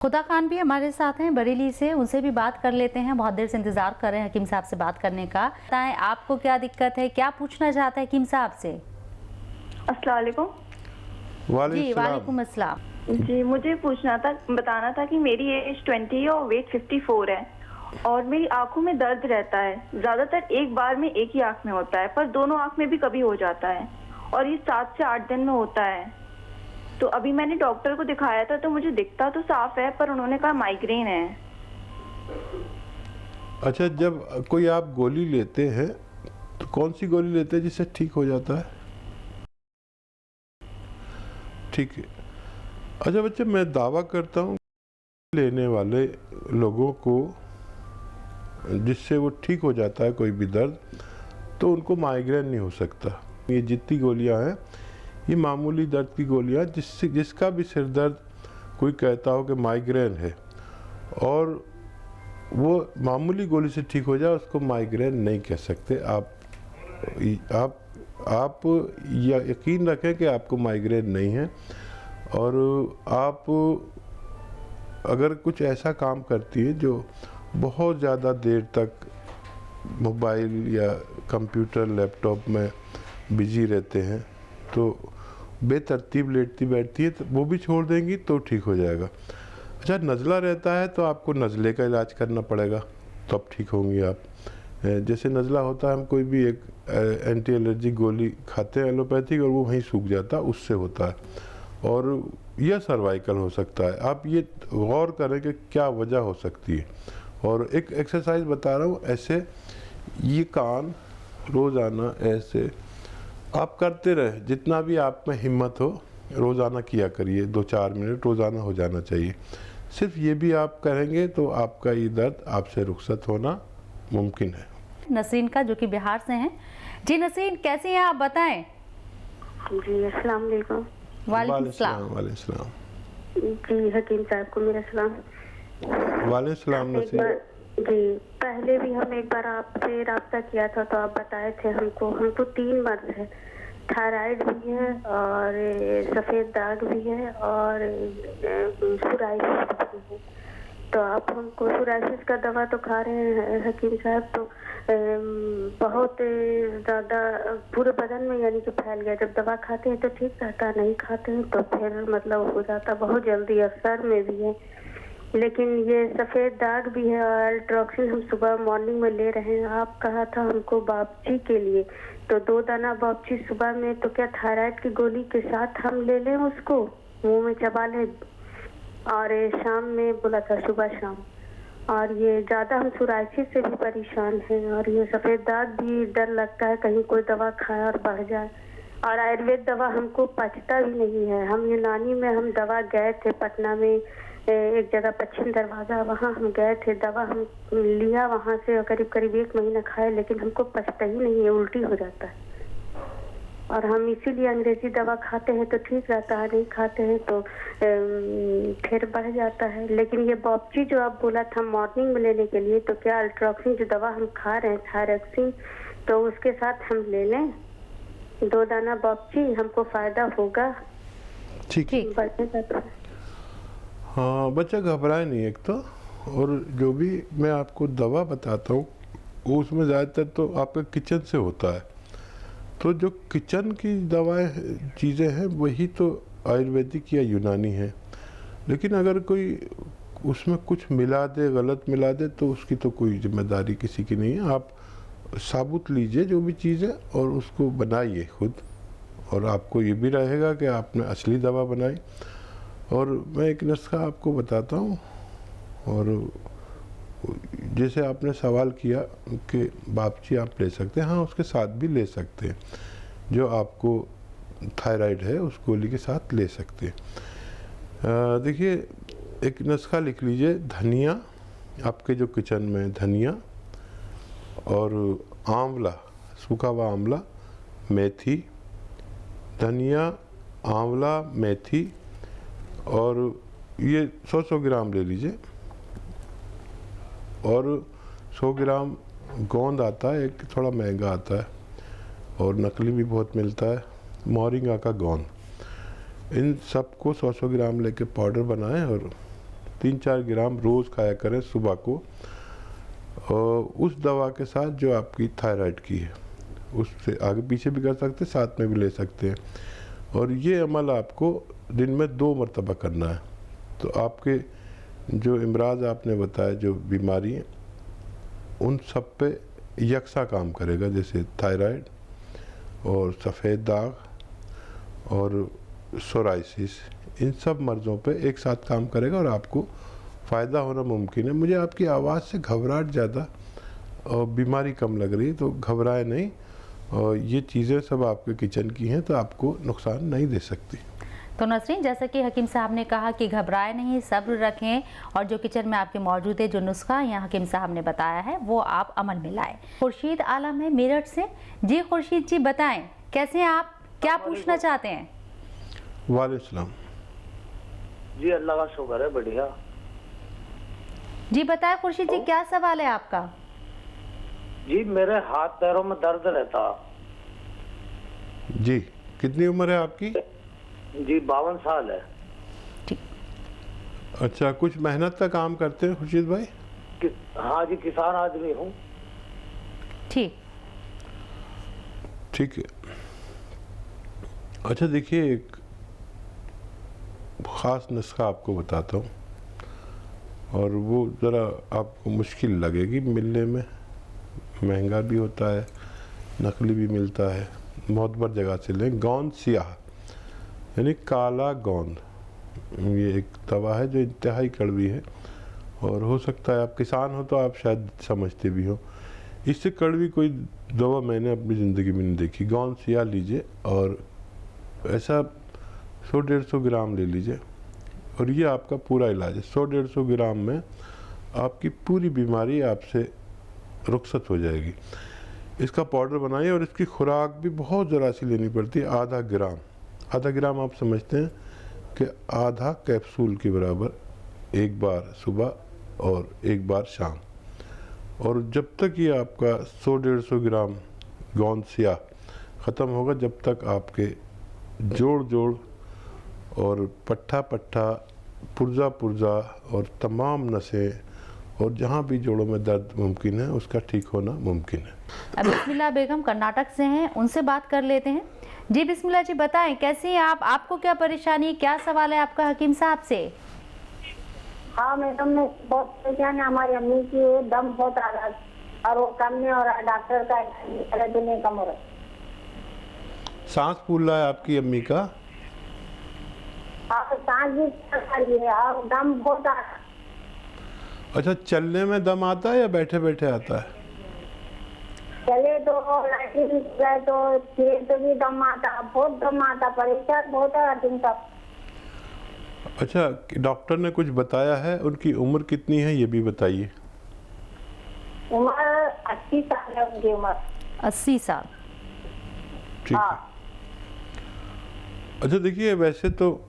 खुदा खान भी हमारे साथ हैं बरेली से, उनसे भी बात कर लेते हैं। बहुत देर से इंतजार कर रहे हैं हकीम साहब से बात करने का। बताएं आपको क्या दिक्कत है, क्या पूछना चाहते हैं हकीम साहब से? अस्सलाम वालेकुम। जी वालेकुम अस्सलाम। जी मुझे पूछना था, बताना था कि मेरी एज 20 है और वेट 54 है और मेरी आंखों में दर्द रहता है। ज्यादातर एक बार में एक ही आंख में होता है, पर दोनों आंख में भी कभी हो जाता है और ये 7 से 8 दिन में होता है। तो अभी मैंने डॉक्टर को दिखाया था तो मुझे दिखता तो साफ है, पर उन्होंने कहा माइग्रेन है। अच्छा, जब कोई आप गोली लेते हैं तो कौन सी गोली लेते हैं जिससे ठीक हो जाता है? ठीक है। अच्छा बच्चे, मैं दावा करता हूँ लेने वाले लोगों को जिससे वो ठीक हो जाता है कोई भी दर्द, तो उनको माइग्रेन नहीं हो सकता। ये जितनी गोलियां हैं ये मामूली दर्द की गोलियां, जिसका भी सिर दर्द कोई कहता हो कि माइग्रेन है और वो मामूली गोली से ठीक हो जाए, उसको माइग्रेन नहीं कह सकते। आप यकीन रखें कि आपको माइग्रेन नहीं है। और आप अगर कुछ ऐसा काम करती है जो बहुत ज़्यादा देर तक मोबाइल या कंप्यूटर लैपटॉप में बिजी रहते हैं, तो बेतरतीब लेटती बैठती है, तो वो भी छोड़ देंगी तो ठीक हो जाएगा। अच्छा, नज़ला रहता है तो आपको नज़ले का इलाज करना पड़ेगा, तो अब ठीक होंगी आप। जैसे नज़ला होता है, हम कोई भी एक एंटी एलर्जी गोली खाते हैं एलोपैथिक और वो वहीं सूख जाता है, उससे होता है। और यह सर्वाइकल हो सकता है। आप ये गौर करें कि क्या वजह हो सकती है। और एक एक्सरसाइज बता रहा हूँ, ऐसे ये कान रोज़ाना ऐसे आप करते रहे, जितना भी आप में हिम्मत हो रोज़ाना किया करिए। 2-4 मिनट रोज़ाना हो जाना चाहिए। सिर्फ ये भी आप करेंगे तो आपका ये दर्द आपसे रुखसत होना मुमकिन है। नसरीन का, जो कि बिहार से हैं। जी नसरीन, कैसे हैं आप, बताएं। जी अस्सलाम वालेकुम। वालेकुम सलाम। वालेकुम सलाम। जी हकीम साहब को मेरा सलाम। वालेकुम सलाम। जी पहले भी हम एक बार आपसे राब्ता किया था तो आप बताए थे हमको 3 मर्ज है, थायराइड भी है और सफ़ेद दाग भी है और सोराइसिस भी है। तो आप हमको सोराइसिस का दवा तो खा रहे हैं हकीम साहब, तो बहुत ज़्यादा पूरे बदन में यानी कि फैल गया। जब दवा खाते हैं तो ठीक रहता, नहीं खाते हैं तो फिर मतलब हो जाता बहुत जल्दी, और सर में भी है। लेकिन ये सफ़ेद दाग भी है और अल्ट्रोक्सिन हम सुबह मॉर्निंग में ले रहे हैं। आप कहा था हमको बापची के लिए, तो 2 दाना बापची सुबह में, तो क्या थायराइड की गोली के साथ हम ले लें उसको, मुंह में चबा लें? और शाम में बोला था सुबह शाम। और ये ज़्यादा हम सोराइसिस से भी परेशान हैं और ये सफ़ेद दाग भी डर लगता है कहीं कोई दवा खाए और बढ़ जाए। और आयुर्वेद दवा हमको पचता भी नहीं है। हम यूनानी में हम दवा गए थे पटना में, एक जगह पश्चिम दरवाज़ा, वहाँ हम गए थे, दवा हम लिया वहाँ से और करीब 1 महीना खाए, लेकिन हमको पचता ही नहीं है, उल्टी हो जाता है। और हम इसीलिए अंग्रेजी दवा खाते हैं तो ठीक रहता है, नहीं खाते हैं तो फिर बढ़ जाता है। लेकिन ये बॉपची जो आप बोला था मॉर्निंग में लेने के लिए, तो क्या अल्ट्रोक्सिन जो दवा हम खा रहे हैं थायरॉक्सिन, तो उसके साथ हम ले लें 2 दाना बॉपची, हमको फ़ायदा होगा? ठीक है। हाँ, बच्चा घबराए नहीं एक तो। और जो भी मैं आपको दवा बताता हूँ वो उसमें ज़्यादातर तो आपका किचन से होता है, तो जो किचन की दवाएं चीज़ें हैं वही तो आयुर्वेदिक या यूनानी है। लेकिन अगर कोई उसमें कुछ मिला दे, गलत मिला दे, तो उसकी तो कोई जिम्मेदारी किसी की नहीं है। आप साबुत लीजिए जो भी चीज़ है और उसको बनाइए खुद, और आपको ये भी रहेगा कि आपने असली दवा बनाई। और मैं एक नुस्खा आपको बताता हूँ। और जैसे आपने सवाल किया कि बापची आप ले सकते हैं, हाँ उसके साथ भी ले सकते हैं। जो आपको थायराइड है उस गोली के साथ ले सकते हैं। देखिए, एक नुस्खा लिख लीजिए। धनिया, आपके जो किचन में धनिया और आंवला, सूखा हुआ आंवला, मेथी, धनिया, आंवला, मेथी, और ये 100 ग्राम ले लीजिए। और 100 ग्राम गोंद आता है, एक थोड़ा महंगा आता है और नकली भी बहुत मिलता है, मोरिंगा का गोंद। इन सबको 100 ग्राम लेके पाउडर बनाएं और 3-4 ग्राम रोज़ खाया करें सुबह को, और उस दवा के साथ जो आपकी थायराइड की है, उससे आगे पीछे भी कर सकते हैं, साथ में भी ले सकते हैं। और ये अमल आपको दिन में 2 मरतबा करना है। तो आपके जो इमराज आपने बताया, जो बीमारी है, उन सब पे यकसा काम करेगा, जैसे थायराइड और सफ़ेद दाग और सोराइसिस, इन सब मर्ज़ों पे एक साथ काम करेगा और आपको फ़ायदा होना मुमकिन है। मुझे आपकी आवाज़ से घबराहट ज़्यादा और बीमारी कम लग रही है, तो घबराए नहीं, और ये चीज़ें सब आपके किचन की हैं, तो आपको नुकसान नहीं दे सकती। तो नसरीन, जैसा कि हकीम साहब ने कहा कि घबराए नहीं, सब्र रखें, और जो किचन में आपके मौजूद है, जो नुस्खा यहाँ हकीम साहब ने बताया है, वो आप अमल में लाएं। खुर्शीद आलम है मेरठ से। जी खुर्शीद जी, बताएं कैसे हैं आप, क्या पूछना चाहते हैं? वालेकुम सलाम। जी अल्लाह का शुक्र है, बढ़िया। जी बताएं खुर्शीद जी, क्या सवाल है आपका? जी मेरे हाथ पैरों में दर्द रहता। जी, कितनी उम्र है आपकी? जी 52 साल है। अच्छा, कुछ मेहनत का काम करते हैं खुर्शीद भाई? हाँ जी, किसान आदमी हूँ। ठीक है। अच्छा देखिए, एक ख़ास नुस्खा आपको बताता हूँ, और वो ज़रा आपको मुश्किल लगेगी मिलने में, महंगा भी होता है, नकली भी मिलता है, मोतबर जगह से लें। गोंद सियाह यानी काला गोंद, ये एक दवा है जो इंतहाई कड़वी है, और हो सकता है आप किसान हो तो आप शायद समझते भी हो। इससे कड़वी कोई दवा मैंने अपनी ज़िंदगी में नहीं देखी। गोंद सियाह लीजिए और ऐसा 100-150 ग्राम ले लीजिए, और ये आपका पूरा इलाज है। 100-150 ग्राम में आपकी पूरी बीमारी आपसे रुखसत हो जाएगी। इसका पाउडर बनाइए, और इसकी खुराक भी बहुत ज़रा सी लेनी पड़ती है, आधा ग्राम। आधा ग्राम आप समझते हैं कि आधा कैप्सूल के बराबर, एक बार सुबह और एक बार शाम। और जब तक ये आपका 100-150 ग्राम गोंद सियाह ख़त्म होगा, जब तक आपके जोड़ और पट्ठा पुर्जा और तमाम नसें और जहाँ भी जोड़ों में दर्द मुमकिन है, उसका ठीक होना मुमकिन है। अब बिस्मिल्लाह बेगम कर्नाटक से हैं, उनसे बात कर लेते हैं। जी बिस्मिल्लाह जी, बताएं कैसी हैं आप, आपको क्या परेशानी, क्या सवाल है आपका हकीम साहब से? हाँ मैडम, मैं बहुत परेशान है। हमारी अम्मी की दम बहुत आ रहा है और वो कम नहीं हो रहा, डॉक्टर का नहीं कम हो रहा। सांस फूल रहा है आपकी अम्मी का? हाँ, सांस भी है और दम बहुत आ रहा। अच्छा, चलने में दम आता है या बैठे बैठे आता है? चले तो गए तो फिर तो भी दम आता, बहुत दम आता, परेशान बहुत है हकीम साहब। अच्छा, डॉक्टर ने कुछ बताया है? उनकी उम्र कितनी है ये भी बताइए। उम्र 80 साल है उनकी उम्र। 80 साल। ठीक है। अच्छा देखिए, वैसे तो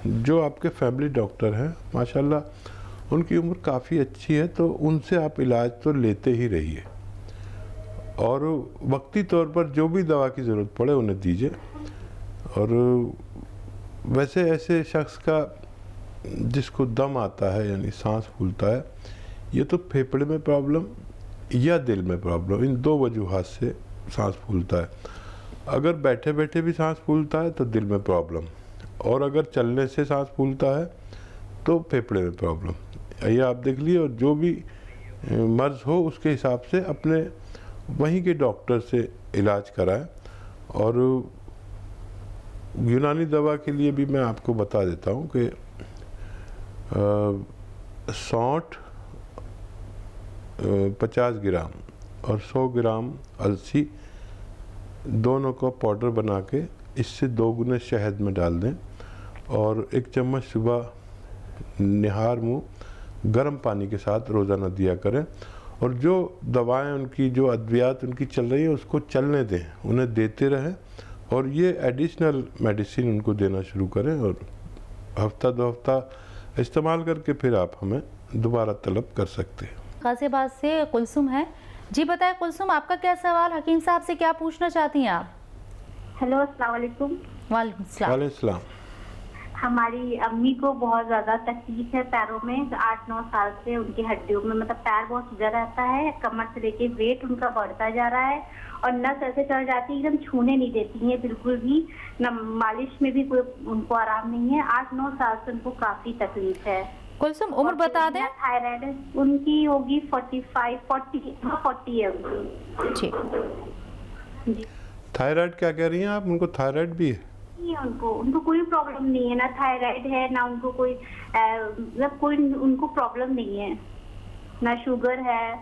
जो आपके फैमिली डॉक्टर हैं माशाल्लाह, उनकी उम्र काफ़ी अच्छी है, तो उनसे आप इलाज तो लेते ही रहिए, और वक्ती तौर पर जो भी दवा की ज़रूरत पड़े उन्हें दीजिए। और वैसे ऐसे शख्स का जिसको दम आता है यानी सांस फूलता है, ये तो फेफड़े में प्रॉब्लम या दिल में प्रॉब्लम, इन दो वजूहात से सांस फूलता है। अगर बैठे बैठे भी सांस फूलता है तो दिल में प्रॉब्लम, और अगर चलने से सांस फूलता है तो फेफड़े में प्रॉब्लम। ये आप देख लीजिए, और जो भी मर्ज़ हो उसके हिसाब से अपने वहीं के डॉक्टर से इलाज कराएं। और यूनानी दवा के लिए भी मैं आपको बता देता हूँ कि सौंठ 50 ग्राम और 100 ग्राम अलसी दोनों को पाउडर बना के इससे 2 गुने शहद में डाल दें, और 1 चम्मच सुबह निहार मुँह गर्म पानी के साथ रोज़ाना दिया करें। और जो दवाएं उनकी, जो अद्वियात उनकी चल रही है, उसको चलने दें, उन्हें देते रहें, और ये एडिशनल मेडिसिन उनको देना शुरू करें, और हफ्ता 2 हफ्ता इस्तेमाल करके फिर आप हमें दोबारा तलब कर सकते हैं। गाजियाबाद से कुलसुम है। जी बताएं कुलसुम, आपका क्या सवाल, हकीम साहब से क्या पूछना चाहती हैं आप? हेलो, अस्सलाम वालेकुम। वालेकुम सलाम। वालेकुम सलाम। हमारी अम्मी को बहुत ज्यादा तकलीफ है पैरों में, 8-9 साल से उनकी हड्डियों में मतलब पैर बहुत सूजा रहता है, कमर से लेके वेट उनका बढ़ता जा रहा है और नस ऐसे चढ़ जाती है एकदम छूने नहीं देती है बिल्कुल भी, न मालिश में भी कोई उनको आराम नहीं है। 8-9 साल से उनको काफी तकलीफ है। कुलसुम उम्र बता दें। थायराइड उनकी होगी 40 है उनकी। ठीक। थायराइड क्या कह रही हैं आप? उनको थायराइड भी है? नहीं, उनको कोई प्रॉब्लम नहीं है, ना थायराइड है ना उनको कोई मतलब कोई उनको प्रॉब्लम नहीं है, ना शुगर है,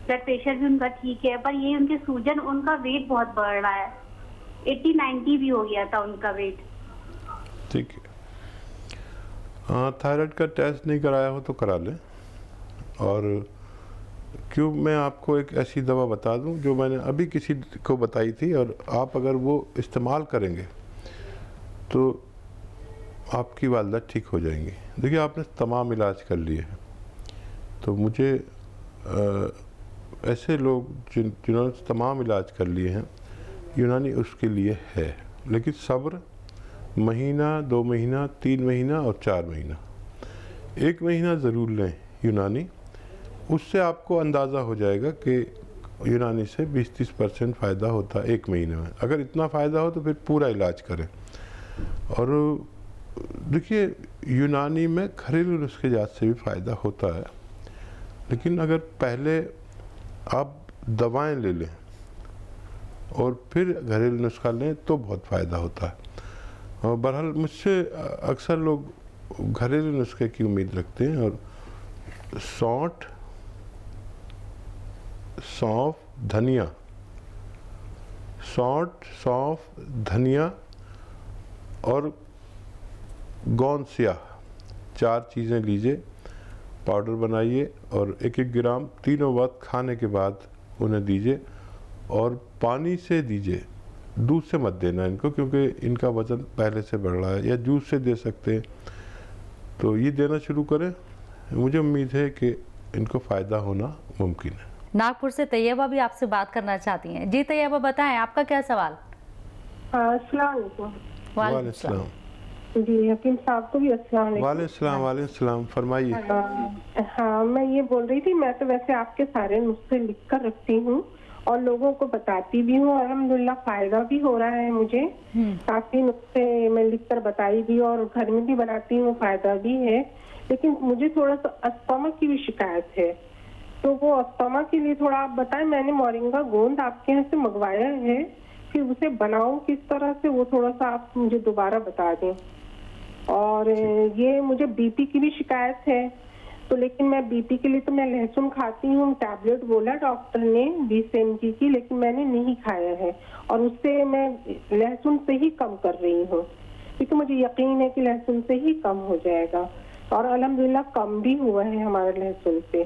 ब्लड प्रेशर भी उनका ठीक है, पर ये उनके सूजन, उनका वेट बहुत बढ़ रहा है, 80-90 भी हो गया था उनका वेट। ठीक है। हाँ, थायराइड का टेस्ट नहीं कराया हो तो करा लें। और क्यों, मैं आपको एक ऐसी दवा बता दूं जो मैंने अभी किसी को बताई थी, और आप अगर वो इस्तेमाल करेंगे तो आपकी वालदा ठीक हो जाएंगी। देखिए, आपने तमाम इलाज कर लिए हैं, तो मुझे ऐसे लोग जिन्होंने तमाम इलाज कर लिए हैं, यूनानी उसके लिए है। लेकिन सब्र, महीना, 2 महीना, 3 महीना और 4 महीना, 1 महीना ज़रूर लें यूनानी। उससे आपको अंदाज़ा हो जाएगा कि यूनानी से 20-30% फ़ायदा होता है 1 महीने में। अगर इतना फ़ायदा हो तो फिर पूरा इलाज करें। और देखिए, यूनानी में घरेलू नुस्खे जात से भी फ़ायदा होता है, लेकिन अगर पहले आप दवाएं ले लें और फिर घरेलू नुस्खा लें तो बहुत फ़ायदा होता है। और बहरहाल मुझसे अक्सर लोग घरेलू नुस्खे की उम्मीद रखते हैं, और सौंफ, धनिया और गोंद स्याह, 4 चीज़ें लीजिए, पाउडर बनाइए और 1-1 ग्राम तीनों वक्त खाने के बाद उन्हें दीजिए, और पानी से दीजिए, दूध से मत देना इनको, क्योंकि इनका वज़न पहले से बढ़ रहा है। या जूस से दे सकते हैं, तो ये देना शुरू करें। मुझे उम्मीद है कि इनको फ़ायदा होना मुमकिन है। नागपुर से तैयबा भी आपसे बात करना चाहती हैं। जी तैयबा, बताएं आपका क्या सवाल? अस्सलाम वालेकुम सलाम। जी, हकीम साहब को भी अस्सलाम वालेकुम सलाम, फरमाइए। हाँ, मैं ये बोल रही थी, मैं तो वैसे आपके सारे नुस्खे लिख कर रखती हूँ और लोगों को बताती भी हूँ, अल्हम्दुलिल्लाह फायदा भी हो रहा है मुझे। काफी नुस्खे मैं लिख कर बताई भी और घर में भी बनाती हूँ, फायदा भी है। लेकिन मुझे थोड़ा सा अस्थमा की भी शिकायत है, तो वो अस्थमा के लिए थोड़ा आप बताएं। मैंने मोरिंगा गोंद आपके यहाँ से मंगवाया है, फिर उसे बनाऊं किस तरह से, वो थोड़ा सा आप मुझे दोबारा बता दें। और ये मुझे बीपी की भी शिकायत है, तो लेकिन मैं बीपी के लिए तो मैं लहसुन खाती हूँ, टैबलेट बोला डॉक्टर ने 20 mg की, लेकिन मैंने नहीं खाया है और उससे मैं लहसुन से ही कम कर रही हूँ, क्योंकि मुझे यकीन है कि लहसुन से ही कम हो जाएगा। और अल्हम्दुलिल्लाह कम भी हुआ है हमारे लहसुन से।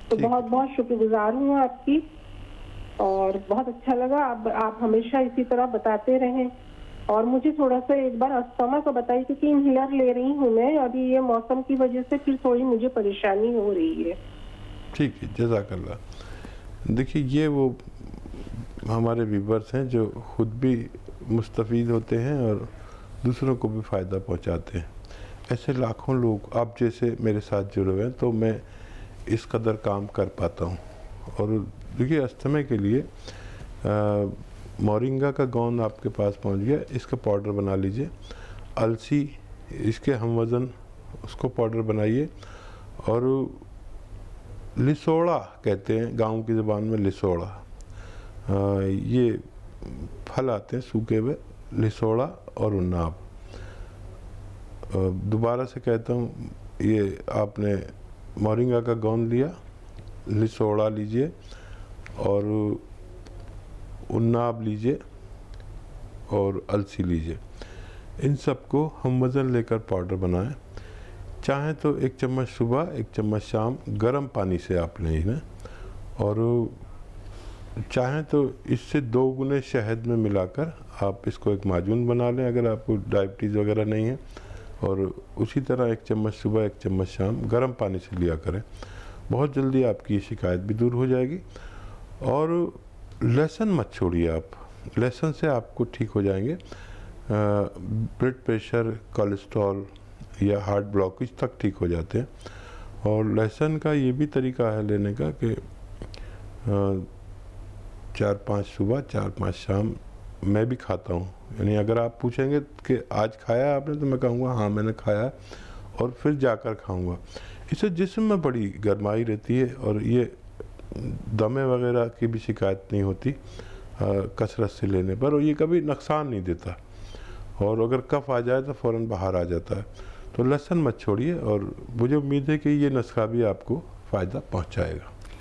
तो बहुत बहुत शुक्रगुजार हूँ आपकी, और बहुत अच्छा लगा। आप हमेशा इसी तरह बताते रहें। और मुझे थोड़ा सा एक बार अस्थमा का बताइए, क्योंकि इनहेलर ले रही हूँ मैं अभी, ये मौसम की वजह से फिर थोड़ी मुझे परेशानी हो रही है। ठीक है, जज़ाकल्लाह। देखिए, ये वो हमारे व्यूअर्स हैं जो खुद भी मुस्तफ़ीद होते हैं और दूसरों को भी फ़ायदा पहुंचाते हैं। ऐसे लाखों लोग आप जैसे मेरे साथ जुड़े हुए हैं, तो मैं इस कदर काम कर पाता हूँ। और देखिए, अस्थमा के लिए मोरिंगा का गोंद आपके पास पहुँच गया, इसका पाउडर बना लीजिए। अलसी, इसके हम वज़न, उसको पाउडर बनाइए। और लिसोड़ा कहते हैं गांव की ज़बान में, लिसोड़ा, ये फल आते हैं सूखे हुए, लिसोड़ा और उन्नाब। दोबारा से कहता हूँ, ये आपने मोरिंगा का गोंद लिया, लिसोड़ा लीजिए और उन्नाब लीजिए और अलसी लीजिए। इन सबको हम वज़न लेकर पाउडर बनाएं। चाहें तो 1 चम्मच सुबह, 1 चम्मच शाम गर्म पानी से आप लें इन्हें, और चाहें तो इससे 2 गुने शहद में मिलाकर आप इसको एक माजून बना लें, अगर आपको डायबिटीज़ वगैरह नहीं है। और उसी तरह 1 चम्मच सुबह, 1 चम्मच शाम गर्म पानी से लिया करें। बहुत जल्दी आपकी ये शिकायत भी दूर हो जाएगी। और लहसुन मत छोड़िए आप, लहसुन से आपको ठीक हो जाएंगे। ब्लड प्रेशर, कोलेस्ट्रॉल या हार्ट ब्लॉकेज तक ठीक हो जाते हैं। और लहसुन का ये भी तरीका है लेने का कि 4-5 सुबह 4-5 शाम मैं भी खाता हूँ। यानी अगर आप पूछेंगे कि आज खाया आपने, तो मैं कहूँगा हाँ मैंने खाया, और फिर जाकर खाऊँगा। इससे जिस्म में बड़ी गर्माई रहती है और ये दमे वगैरह की भी शिकायत नहीं होती कसरत से लेने पर, और ये कभी नुकसान नहीं देता। और अगर कफ आ जाए तो फ़ौरन बाहर आ जाता है। तो लहसुन मत छोड़िए, और मुझे उम्मीद है कि ये नुस्खा भी आपको फ़ायदा पहुंचाएगा।